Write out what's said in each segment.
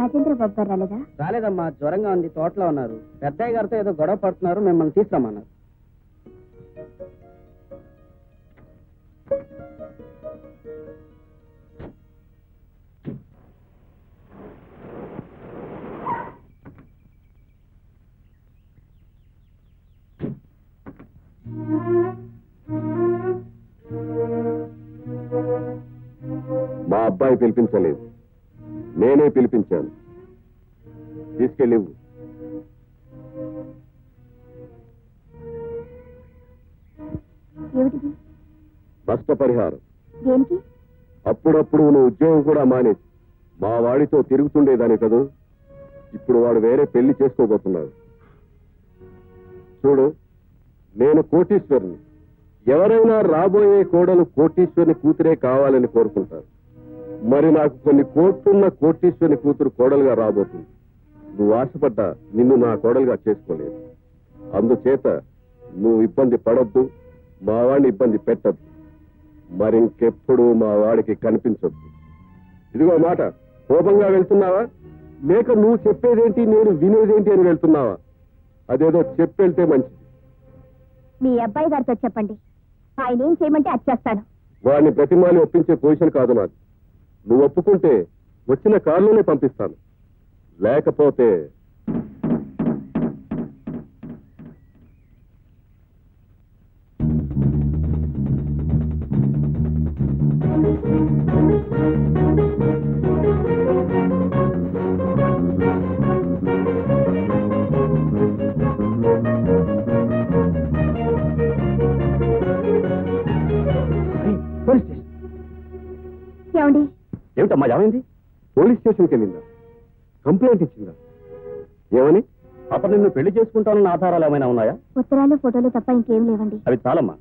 రాజేంద్ర బాబు గారు రాలేదా? రాలేదమ్మా, జ్వరంగా ఉంది, తోటలో ఉన్నారు. పెద్దయ్య గారితో ఏదో గొడవ పడుతున్నారు, మిమ్మల్ని తీసుకురమ్మన్నారు. మా అబ్బాయి పిలిపించలేదు, నేనే పిలిపించాను. తీసుకెళ్ళి నష్టపరిహారం. దేనికి? అప్పుడప్పుడు నువ్వు ఉద్యోగం కూడా మానేసి మా వాడితో తిరుగుతుండేదాని కదూ. ఇప్పుడు వాడు వేరే పెళ్లి చేసుకోబోతున్నాడు. చూడు, నేను కోటీశ్వరుని. ఎవరైనా రాబోయే కోడలు కోటీశ్వరుని కూతురే కావాలని కోరుకుంటారు. మరి నాకు కొన్ని కోట్లున్న కోటీశ్వరుని కూతురు కోడలుగా రాబోతుంది. నువ్వు ఆశపడ్డా నిన్ను నా కోడలుగా చేసుకోలేదు. అందుచేత నువ్వు ఇబ్బంది పడొద్దు, మా వాడిని ఇబ్బంది పెట్టద్దు. మరింకెప్పుడు మా వాడికి కనిపించొద్దు. ఇదిగో మాట, కోపంగా వెళ్తున్నావా లేక నువ్వు చెప్పేదేంటి నేను వినేదేంటి అని వెళ్తున్నావా? అదేదో చెప్పెళ్తే మంచిది. మీ అబ్బాయి గారితో చెప్పండి, ఆయన ఏం చేయమంటే అది చేస్తాను. వాడిని ప్రతిమాలి ఒప్పించే పొజిషన్ కాదు నాది. నువ్వు ఒప్పుకుంటే వచ్చిన కారులోనే పంపిస్తాను, లేకపోతే ఏమండి? ఏమిటమ్మా, ఏమైంది? పోలీస్ స్టేషన్కి వెళ్ళిందా? కంప్లైంట్ ఇచ్చిందా? ఏమని? అప్పుడు నిన్ను పెళ్లి చేసుకుంటానన్న ఆధారాలు ఏమైనా ఉన్నాయా? ఉత్తరాలు ఫోటోలు తప్ప ఇంకేం లేవండి. అవి చాలమ్మా.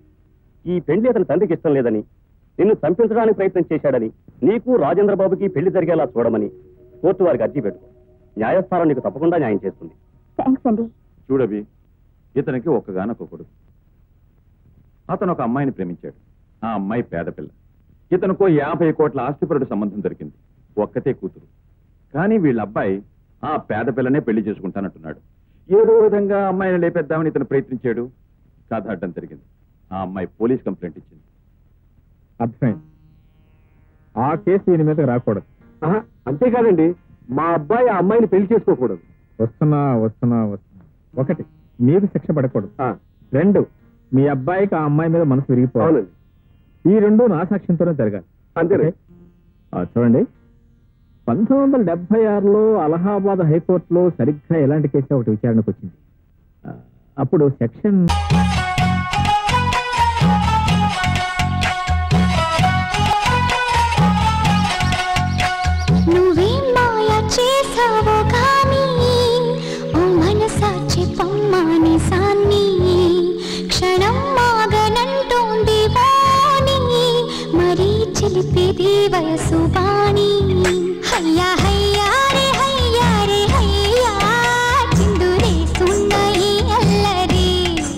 ఈ పెళ్లి అతని తండ్రికి ఇష్టం లేదని, నిన్ను చంపించడానికి ప్రయత్నం చేశాడని, నీకు రాజేంద్ర బాబుకి పెళ్లి జరిగేలా చూడమని కోర్టు వారికి అర్జీ పెట్టుకో. న్యాయస్థానం నీకు తప్పకుండా న్యాయం చేస్తుంది. థ్యాంక్స్ అండి. చూడవి, ఇతనికి ఒక్కగానొక్క కొడుకు. అతను ఒక అమ్మాయిని ప్రేమించాడు. ఆ అమ్మాయి పేద పిల్ల. ఇతనుకో 50 కోట్ల ఆస్తిపరుడు సంబంధం దొరికింది. ఒక్కతే కూతురు. కానీ వీళ్ళ అబ్బాయి ఆ పేద పిల్లనే పెళ్లి చేసుకుంటానంటున్నాడు. ఏదో విధంగా అమ్మాయిని లేపేద్దామని ఇతను ప్రయత్నించాడు. కథ అడ్డం జరిగింది. ఆ అమ్మాయి పోలీస్ కంప్లైంట్ ఇచ్చింది. అర్థమైంది. ఆ కేసు దీని మీద రాకూడదు. అంతేకాదండి, మా అబ్బాయి ఆ అమ్మాయిని పెళ్లి చేసుకోకూడదు. వస్తున్నా. ఒకటి, మీకు శిక్ష పడకూడదు. 2, మీ అబ్బాయికి ఆ అమ్మాయి మీద మనసు విరిగిపోవాలి. ఈ 2 నా సాక్ష్యంతోనే జరగాలి. అంతే. చూడండి, 1976లో అలహాబాద్ హైకోర్టులో సరిగ్గా ఎలాంటి కేసు ఒకటి విచారణకు వచ్చింది. అప్పుడు సెక్షన్ వయసు వాణి హయ్యా హయ్యా